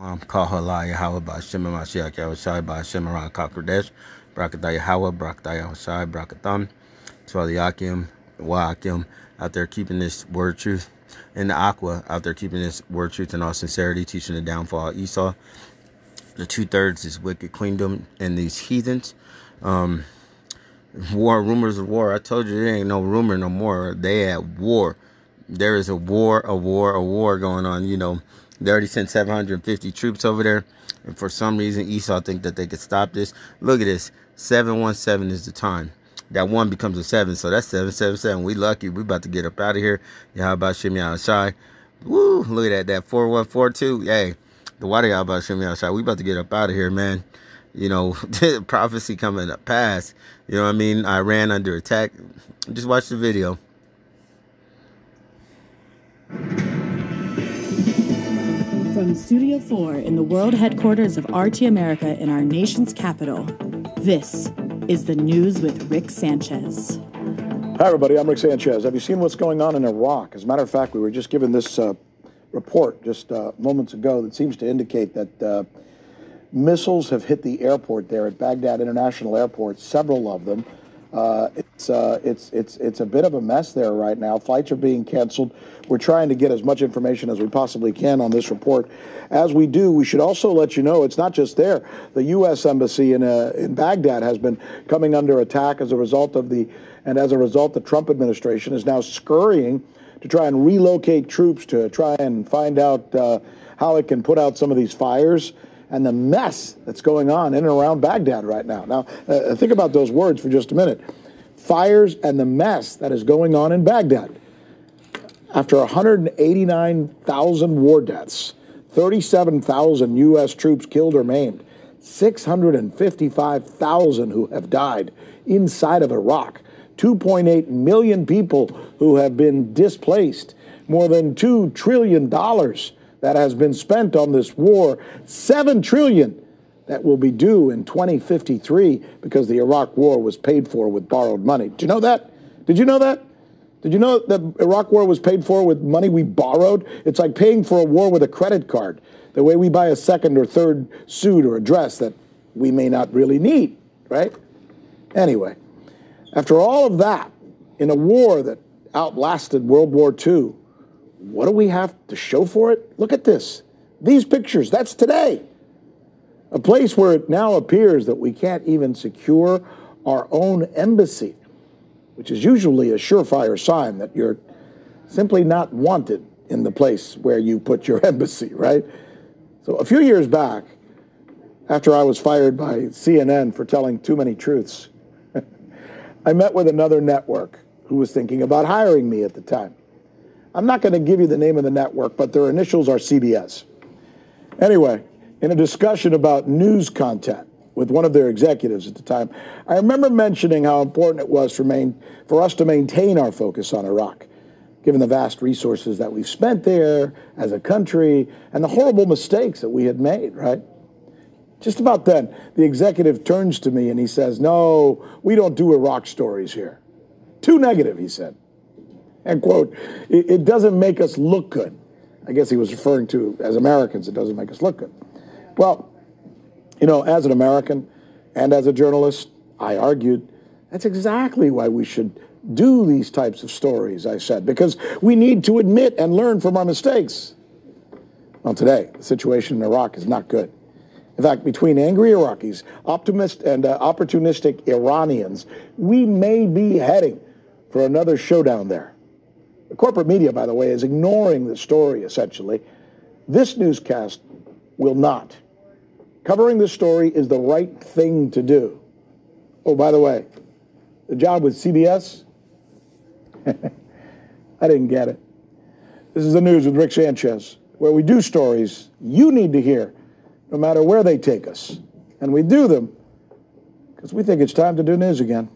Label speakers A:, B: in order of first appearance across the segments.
A: Kahala Yahweh Bashim Mashiach Yahushai Bashim Kakradesh Brakatah Yahweh Brakatah Yahushai Brakatham Swaliakim Waakim out there keeping this word truth, and the Aqua out there keeping this word truth in all sincerity, teaching the downfall of Esau. The 2/3 is wicked queendom and these heathens. War, rumors of war. I told you there ain't no rumor no more. They at war. There is a war going on. You know, they already sent 750 troops over there. And for some reason, Esau think that they could stop this. Look at this. 717 is the time. That 1 becomes a 7. So that's 777. We lucky. We about to get up out of here. Yahweh Shem Yahushai. Woo. Look at that. 4142. Hey, the water Yahweh Shem Yahushai. We about to get up out of here, man. You know, prophecy coming to pass. You know what I mean? Iran under attack. Just watch the video.
B: From Studio 4 in the world headquarters of RT America in our nation's capital, this is the News with Rick Sanchez.
C: Hi, everybody. I'm Rick Sanchez. Have you seen what's going on in Iraq? As a matter of fact, we were just given this report just moments ago that seems to indicate that missiles have hit the airport there at Baghdad International Airport, several of them. It's a bit of a mess there right now. Flights are being canceled. We're trying to get as much information as we possibly can on this report. As we do, we should also let you know it's not just there. The U.S. Embassy in Baghdad has been coming under attack as a result of the Trump administration is now scurrying to try and relocate troops to try and find out how it can put out some of these fires and the mess that's going on in and around Baghdad right now. Now, think about those words for just a minute. Fires and the mess that is going on in Baghdad. After 189,000 war deaths, 37,000 U.S. troops killed or maimed, 655,000 who have died inside of Iraq, 2.8 million people who have been displaced, more than $2 trillion that has been spent on this war, $7 trillion that will be due in 2053 because the Iraq war was paid for with borrowed money. Did you know that? Did you know that? Did you know that the Iraq war was paid for with money we borrowed? It's like paying for a war with a credit card, the way we buy a second or third suit or a dress that we may not really need, right? Anyway, after all of that, in a war that outlasted World War II, what do we have to show for it? Look at this. These pictures, that's today. A place where it now appears that we can't even secure our own embassy, which is usually a surefire sign that you're simply not wanted in the place where you put your embassy, right? So a few years back, after I was fired by CNN for telling too many truths, I met with another network who was thinking about hiring me at the time. I'm not going to give you the name of the network, but their initials are CBS. Anyway, in a discussion about news content with one of their executives at the time, I remember mentioning how important it was for us to maintain our focus on Iraq, given the vast resources that we've spent there as a country and the horrible mistakes that we had made, right? Just about then, the executive turns to me and he says, "No, we don't do Iraq stories here. Too negative," he said. And quote, it doesn't make us look good. I guess he was referring to, as Americans, it doesn't make us look good. Well, you know, as an American and as a journalist, I argued, that's exactly why we should do these types of stories, I said, because we need to admit and learn from our mistakes. Well, today, the situation in Iraq is not good. In fact, between angry Iraqis, opportunistic Iranians, we may be heading for another showdown there. The corporate media, by the way, is ignoring the story, essentially. This newscast will not. Covering this story is the right thing to do. Oh, by the way, the job with CBS? I didn't get it. This is the News with Rick Sanchez, where we do stories you need to hear, no matter where they take us. And we do them because we think it's time to do news again.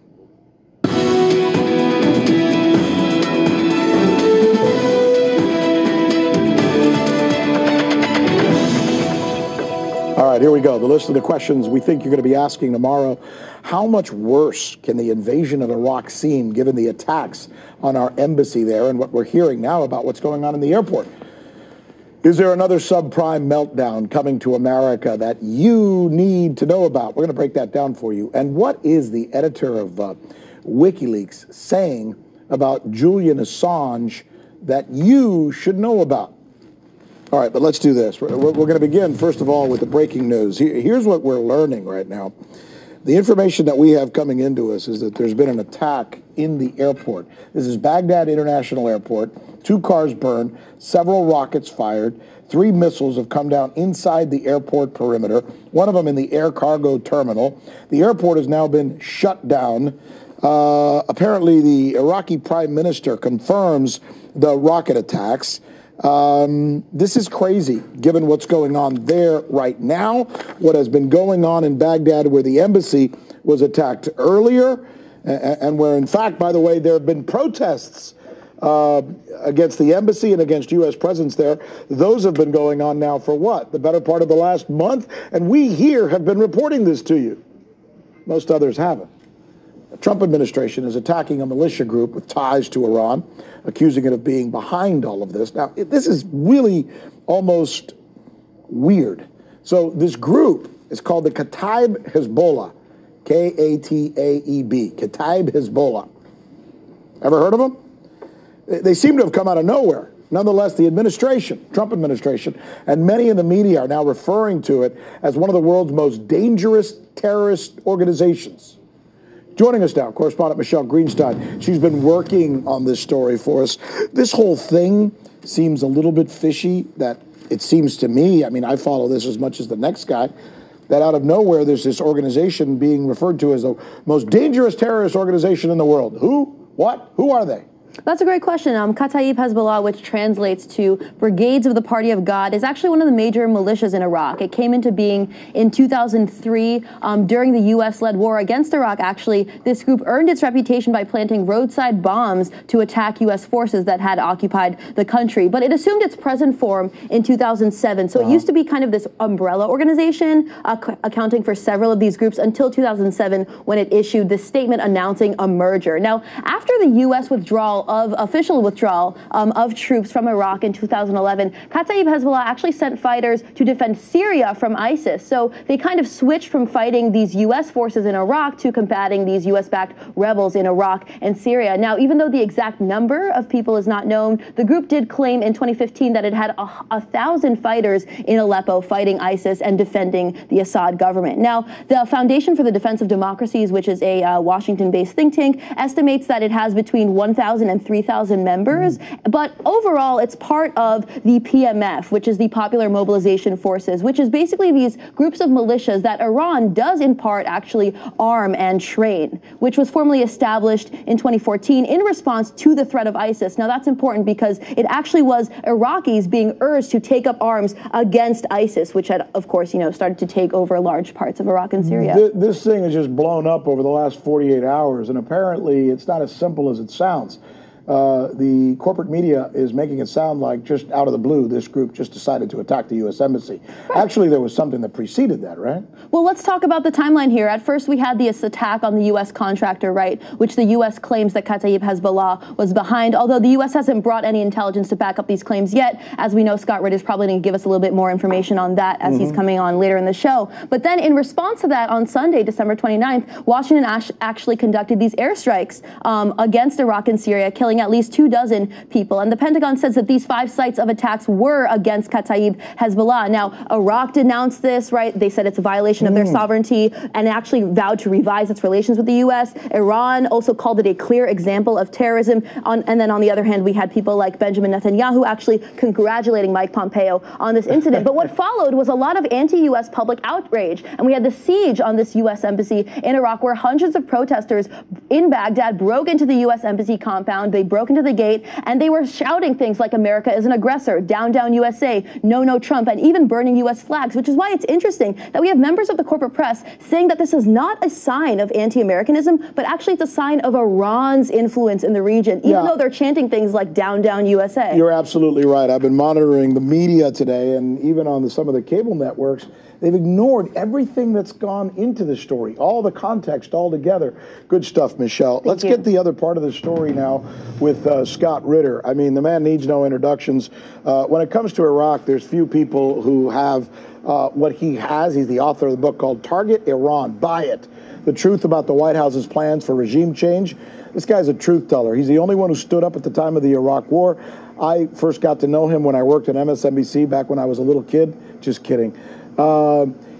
C: All right, here we go. The list of the questions we think you're going to be asking tomorrow. How much worse can the invasion of Iraq seem given the attacks on our embassy there and what we're hearing now about what's going on in the airport? Is there another subprime meltdown coming to America that you need to know about? We're going to break that down for you. And what is the editor of WikiLeaks saying about Julian Assange that you should know about? All right, but let's do this. We're going to begin, first of all, with the breaking news. Here's what we're learning right now. The information that we have coming into us is that there's been an attack in the airport. This is Baghdad International Airport. 2 cars burned, several rockets fired, 3 missiles have come down inside the airport perimeter, one of them in the air cargo terminal. The airport has now been shut down. Apparently, the Iraqi prime minister confirms the rocket attacks. This is crazy, given what's going on there right now, what has been going on in Baghdad, where the embassy was attacked earlier, and where, in fact, by the way, there have been protests against the embassy and against U.S. presence there. Those have been going on now for what? The better part of the last month? And we here have been reporting this to you. Most others haven't. The Trump administration is attacking a militia group with ties to Iran, accusing it of being behind all of this. Now, this is really almost weird. So this group is called the Kataib Hezbollah, K-A-T-A-E-B, Kataib Hezbollah. Ever heard of them? They seem to have come out of nowhere. Nonetheless, the administration, Trump administration, and many in the media are now referring to it as one of the world's most dangerous terrorist organizations. Joining us now, correspondent Michelle Greenstein. She's been working on this story for us. This whole thing seems a little bit fishy, that it seems to me, I mean, I follow this as much as the next guy, that out of nowhere there's this organization being referred to as the most dangerous terrorist organization in the world. Who? What? Who are they?
D: That's a great question. Kataib Hezbollah, which translates to Brigades of the Party of God, is actually one of the major militias in Iraq. It came into being in 2003 during the U.S.-led war against Iraq. Actually, this group earned its reputation by planting roadside bombs to attack U.S. forces that had occupied the country. But it assumed its present form in 2007. So it used to be kind of this umbrella organization accounting for several of these groups until 2007, when it issued this statement announcing a merger. Now, after the U.S. official withdrawal of troops from Iraq in 2011, Kataib Hezbollah actually sent fighters to defend Syria from ISIS. So they kind of switched from fighting these U.S. forces in Iraq to combating these U.S.-backed rebels in Iraq and Syria. Now, even though the exact number of people is not known, the group did claim in 2015 that it had 1,000 fighters in Aleppo fighting ISIS and defending the Assad government. Now, the Foundation for the Defense of Democracies, which is a Washington-based think tank, estimates that it has between 1,000 and 3,000 members, but overall it's part of the PMF, which is the Popular Mobilization Forces, which is basically these groups of militias that Iran does in part actually arm and train, which was formally established in 2014 in response to the threat of ISIS. Now that's important because it actually was Iraqis being urged to take up arms against ISIS, which had, of course, started to take over large parts of Iraq and Syria.
C: This thing has just blown up over the last 48 hours, and apparently it's not as simple as it sounds. The corporate media is making it sound like just out of the blue, this group just decided to attack the U.S. Embassy. Right. Actually, there was something that preceded that, right?
D: Well, let's talk about the timeline here. At first, we had this attack on the U.S. contractor, right, which the U.S. claims that Kataib Hezbollah was behind, although the U.S. hasn't brought any intelligence to back up these claims yet. As we know, Scott Ritt is probably going to give us a little bit more information on that as he's coming on later in the show. But then in response to that, on Sunday, December 29th, Washington actually conducted these airstrikes against Iraq and Syria, killing at least 24 people. And the Pentagon says that these 5 sites of attacks were against Kataib Hezbollah. Now, Iraq denounced this, right? They said it's a violation of their sovereignty and actually vowed to revise its relations with the U.S. Iran also called it a clear example of terrorism. And then on the other hand, we had people like Benjamin Netanyahu actually congratulating Mike Pompeo on this incident. But what followed was a lot of anti-U.S. public outrage. And we had the siege on this U.S. embassy in Iraq, where hundreds of protesters in Baghdad broke into the U.S. embassy compound. They broke into the gate, and they were shouting things like America is an aggressor, down, down USA, no, no Trump, and even burning U.S. flags, which is why it's interesting that we have members of the corporate press saying that this is not a sign of anti-Americanism, but actually it's a sign of Iran's influence in the region, even though they're chanting things like down, down USA.
C: You're absolutely right. I've been monitoring the media today, and even on some of the cable networks, they've ignored everything that's gone into the story, all the context all together. Good stuff, Michelle. Let's get the other part of the story now. with Scott Ritter. I mean, the man needs no introductions. When it comes to Iraq, there's few people who have what he has. He's the author of the book called Target Iran. Buy it. The truth about the White House's plans for regime change. This guy's a truth teller. He's the only one who stood up at the time of the Iraq War. I first got to know him when I worked at MSNBC back when I was a little kid. Just kidding.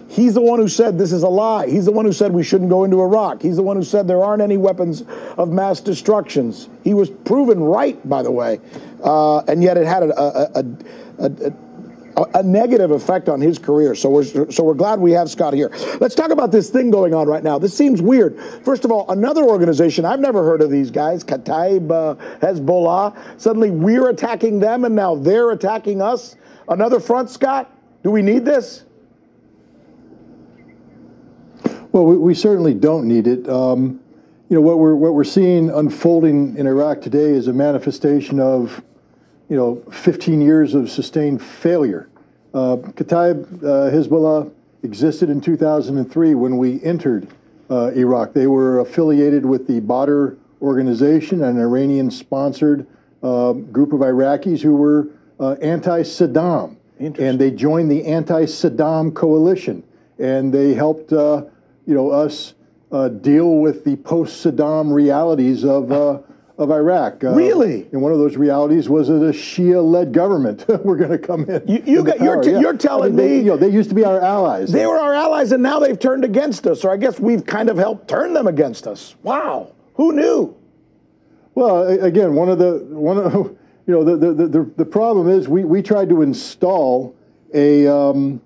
C: He's the one who said this is a lie. He's the one who said we shouldn't go into Iraq. He's the one who said there aren't any weapons of mass destructions. He was proven right, by the way, and yet it had a negative effect on his career. So we're glad we have Scott here. Let's talk about this thing going on right now. This seems weird. First of all, another organization, I've never heard of these guys, Kataib Hezbollah. Suddenly we're attacking them and now they're attacking us. Another front, Scott? Do we need this?
E: Well, we certainly don't need it. You know, what we're seeing unfolding in Iraq today is a manifestation of, 15 years of sustained failure. Kataib Hezbollah existed in 2003 when we entered Iraq. They were affiliated with the Badr organization, an Iranian-sponsored group of Iraqis who were anti-Saddam. And they joined the anti-Saddam coalition. And they helped, us deal with the post-Saddam realities of Iraq.
C: Really?
E: And one of those realities was that a Shia-led government were going to come in.
C: You're telling me
E: they used to be our allies.
C: They were our allies, and now they've turned against us. Or I guess we've kind of helped turn them against us. Wow, who knew?
E: Well, again, the problem is we tried to install a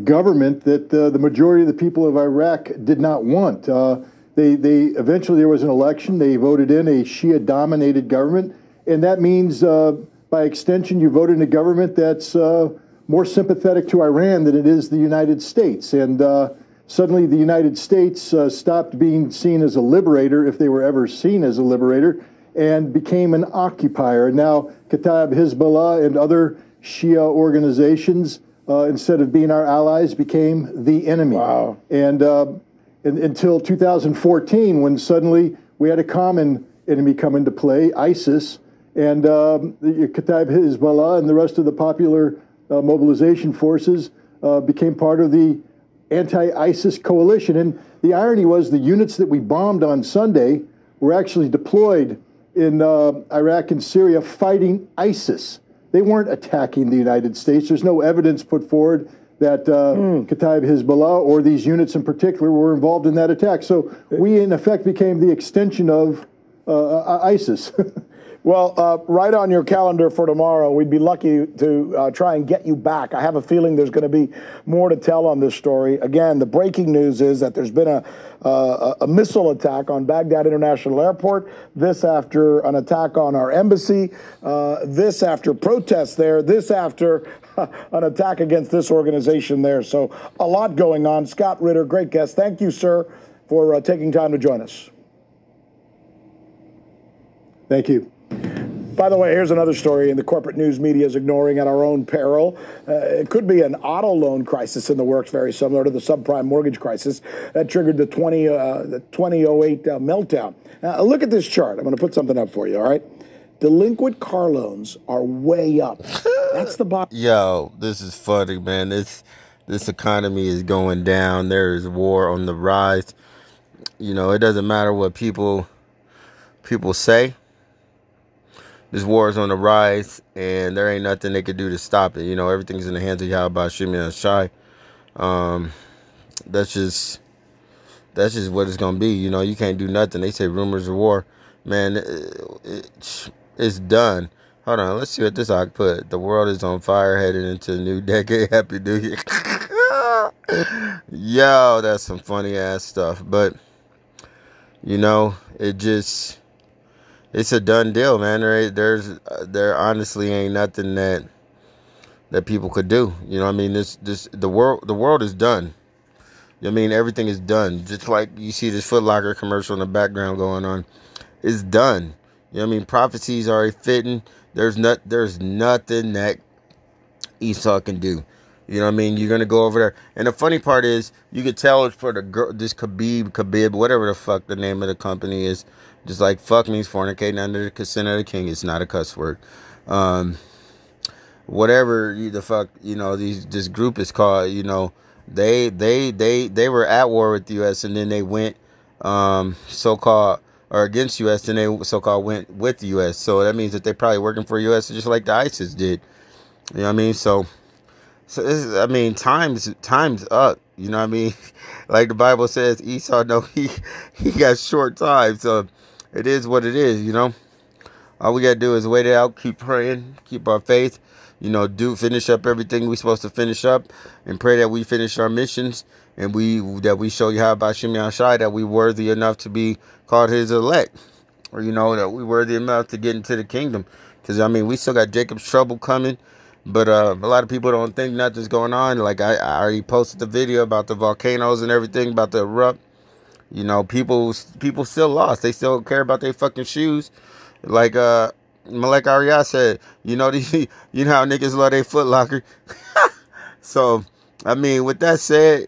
E: government that the majority of the people of Iraq did not want. They eventually there was an election. They voted in a Shia-dominated government, and that means by extension you voted in a government that's more sympathetic to Iran than it is the United States. And suddenly the United States stopped being seen as a liberator, if they were ever seen as a liberator, and became an occupier. Now Kataib Hezbollah and other Shia organizations, instead of being our allies, became the enemy.
C: Wow.
E: And until 2014, when suddenly we had a common enemy come into play, ISIS, and the Kataib Hezbollah and the rest of the popular mobilization forces became part of the anti-ISIS coalition. And the irony was the units that we bombed on Sunday were actually deployed in Iraq and Syria fighting ISIS. They weren't attacking the United States. There's no evidence put forward that Kataib Hezbollah or these units in particular were involved in that attack. So we, in effect, became the extension of ISIS.
C: Well, right on your calendar for tomorrow, we'd be lucky to try and get you back. I have a feeling there's going to be more to tell on this story. Again, the breaking news is that there's been a missile attack on Baghdad International Airport, this after an attack on our embassy, this after protests there, this after an attack against this organization there. So a lot going on. Scott Ritter, great guest. Thank you, sir, for taking time to join us.
E: Thank you.
C: By the way, here's another story in the corporate news media is ignoring at our own peril. It could be an auto loan crisis in the works, very similar to the subprime mortgage crisis that triggered the 2008 meltdown. Look at this chart. I'm going to put something up for you, all right? Delinquent car loans are way up. That's the bottom.
A: Yo, this is funny, man. This economy is going down. There is war on the rise. It doesn't matter what people say. This war is on the rise, and there ain't nothing they could do to stop it. Everything's in the hands of Yahweh Shimei and Shai. That's just what it's gonna be. You can't do nothing. They say rumors of war, man. It's done. Hold on, let's see what this I put. The world is on fire, headed into the new decade. Happy New Year. Yo, that's some funny ass stuff. But it's a done deal, man. There honestly ain't nothing that people could do. The world is done. Everything is done. Just like you see this Foot Locker commercial in the background going on. It's done. Prophecies already fitting. There's nothing that Esau can do. You know what I mean? You're gonna go over there, and the funny part is, you could tell it's for the girl, this Khabib, whatever the fuck the name of the company is. Just like fuck means fornicating under the consent of the king. It's not a cuss word. Whatever the fuck, this group is called. They were at war with the U.S. and then they went so-called or against U.S. and they so-called went with the U.S. So that means that they probably working for U.S. just like the ISIS did. You know what I mean? So time's up. You know what I mean? Like the Bible says, Esau he got short time. So it is what it is. All we gotta do is wait it out, keep praying, keep our faith. Finish up everything we supposed to finish up, and pray that we finish our missions, and that we show you how about Shimei Shai that we worthy enough to be called His elect, or that we worthy enough to get into the kingdom. Because we still got Jacob's trouble coming. But a lot of people don't think nothing's going on. Like I already posted the video about the volcanoes and everything about to erupt. People still lost. They still care about their fucking shoes. Like Malek Arya said, you know how niggas love their Foot Locker. So with that said,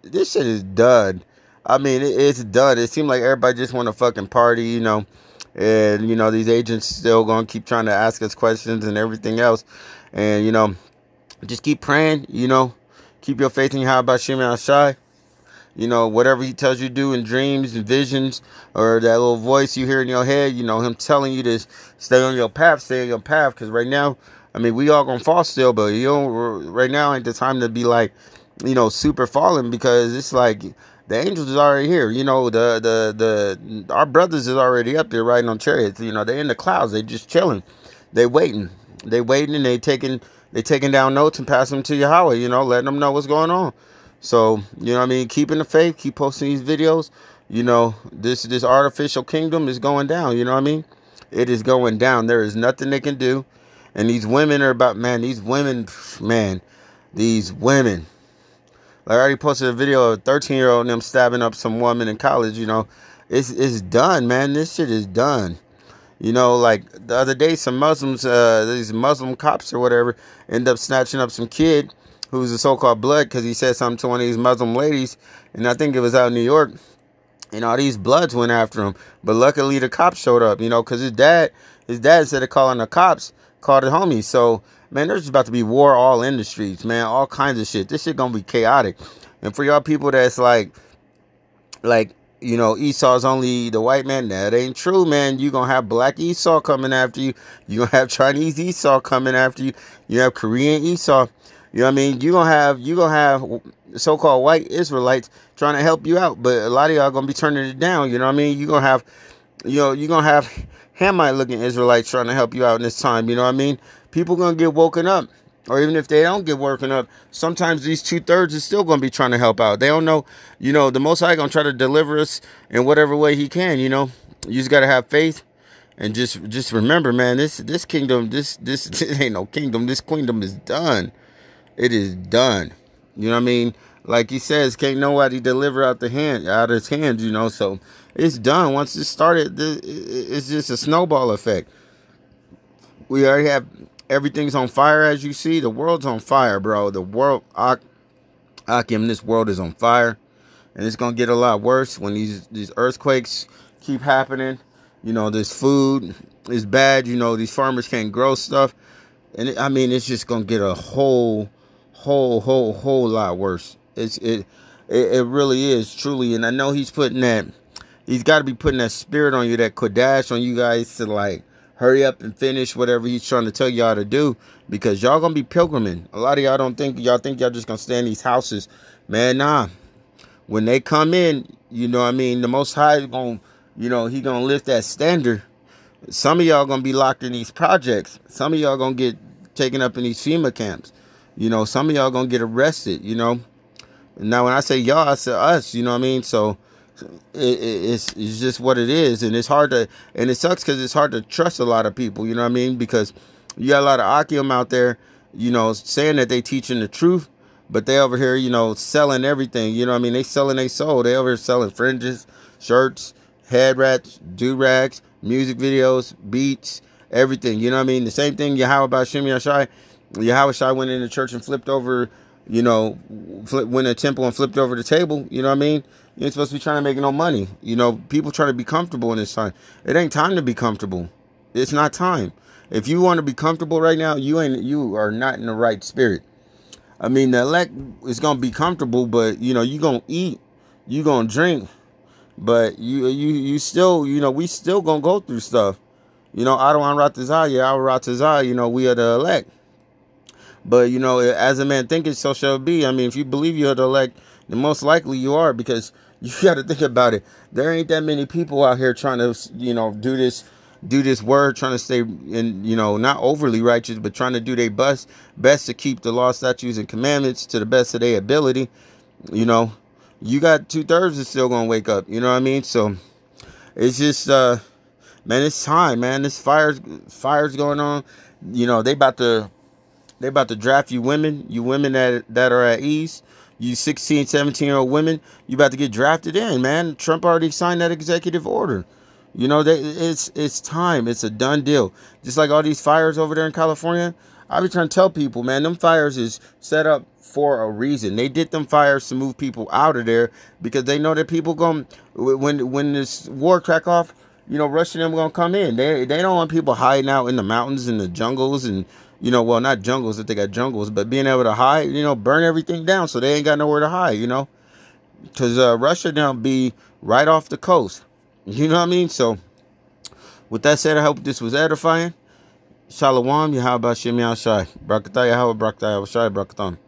A: this shit is done. It's done. It seems like everybody just want to fucking party, and these agents still gonna keep trying to ask us questions and everything else. And, just keep praying, keep your faith in Yahweh Shimei Shai. Whatever he tells you to do in dreams and visions, or that little voice you hear in your head, him telling you to stay on your path. Because right now, we all gonna fall still, but right now ain't the time to be like, super falling, because it's like the angels is already here. Our brothers is already up there riding on chariots. They in the clouds. They just chilling. They waiting and they taking down notes and passing them to Yahweh, letting them know what's going on. So, keeping the faith, keep posting these videos. This artificial kingdom is going down, It is going down. There is nothing they can do. And these women are these women. Like I already posted a video of a 13-year-old and them stabbing up some woman in college, It's done, man. This shit is done. Like the other day, some Muslims, these Muslim cops or whatever, end up snatching up some kid who's a so-called blood because he said something to one of these Muslim ladies, and I think it was out in New York, and all these bloods went after him. But luckily the cops showed up, because his dad, instead of calling the cops, called the homies. So, man, there's about to be war all in the streets, man, all kinds of shit. This shit gonna be chaotic. And for y'all people that's like, Esau's only the white man. That ain't true, man. You gonna have black Esau coming after you. You gonna have Chinese Esau coming after you. You have Korean Esau. You know what I mean? You gonna have so-called white Israelites trying to help you out, but a lot of y'all gonna be turning it down. You know what I mean? You gonna have, you gonna have Hamite-looking Israelites trying to help you out in this time. You know what I mean? People gonna get woken up. Or even if they don't get woken up, sometimes these 2/3 is still going to be trying to help out. They don't know, the Most High going to try to deliver us in whatever way he can, You just got to have faith and just remember, man, this kingdom, this ain't no kingdom. This kingdom is done. It is done. You know what I mean? Like he says, can't nobody deliver out his hands, So it's done. Once it started, it's just a snowball effect. We already have... Everything's on fire, as you see. The world's on fire, bro. The world, Akim, this world is on fire. And it's going to get a lot worse when these earthquakes keep happening. This food is bad. These farmers can't grow stuff. And it's just going to get a whole lot worse. It really is, truly. And I know he's got to be putting that spirit on you, that Kodash on you guys to, like, hurry up and finish whatever he's trying to tell y'all to do, because y'all gonna be pilgriming. A lot of y'all think y'all just gonna stay in these houses. Man, nah. When they come in, the Most High is gonna, he gonna lift that standard. Some of y'all gonna be locked in these projects. Some of y'all gonna get taken up in these FEMA camps. Some of y'all gonna get arrested, Now, when I say y'all, I say us, So it's just what it is, and it's hard to, and it sucks because it's hard to trust a lot of people, because you got a lot of Akim out there, saying that they teaching the truth, but they over here, selling everything, they selling their soul. They over here selling fringes, shirts, head wraps, do-rags, music videos, beats, everything, The same thing Yahweh about Shimei Shai. Yahweh Shai went into church and flipped over, you know, went a temple and flipped over the table. You know what I mean? You ain't supposed to be trying to make no money. You know, people trying to be comfortable in this time. It ain't time to be comfortable. It's not time. If you want to be comfortable right now, you are not in the right spirit. I mean, the elect is gonna be comfortable, but you know, you gonna eat, you gonna drink, but you still, you know, we still gonna go through stuff. You know, Adawan Ratazah, Al Ratazah, you know, we are the elect. But, you know, as a man thinketh, so shall it be. I mean, if you believe you're the elect, then most likely you are, because you got to think about it. There ain't that many people out here trying to, you know, do this word, trying to stay in, you know, not overly righteous, but trying to do their best to keep the law, statutes, and commandments to the best of their ability. You know, you got 2/3 that's still going to wake up. You know what I mean? So it's just, man, it's time, man. This fire's going on. You know, they about to draft you women that are at ease. You 16, 17-year-old women, you about to get drafted in, man. Trump already signed that executive order. You know, it's time. It's a done deal. Just like all these fires over there in California, I be trying to tell people, man, them fires is set up for a reason. They did them fires to move people out of there because they know that people when this war crack off, you know, Russia and them gonna come in. They don't want people hiding out in the mountains and the jungles and, you know, well, not jungles if they got jungles, but being able to hide, you know, burn everything down so they ain't got nowhere to hide, you know, because Russia now be right off the coast. You know what I mean? So with that said, I hope this was edifying. Shalom, Yahweh Shem Yahshai. Brakatah Yahweh, Brakatah Yahweh Shai, Brakatham.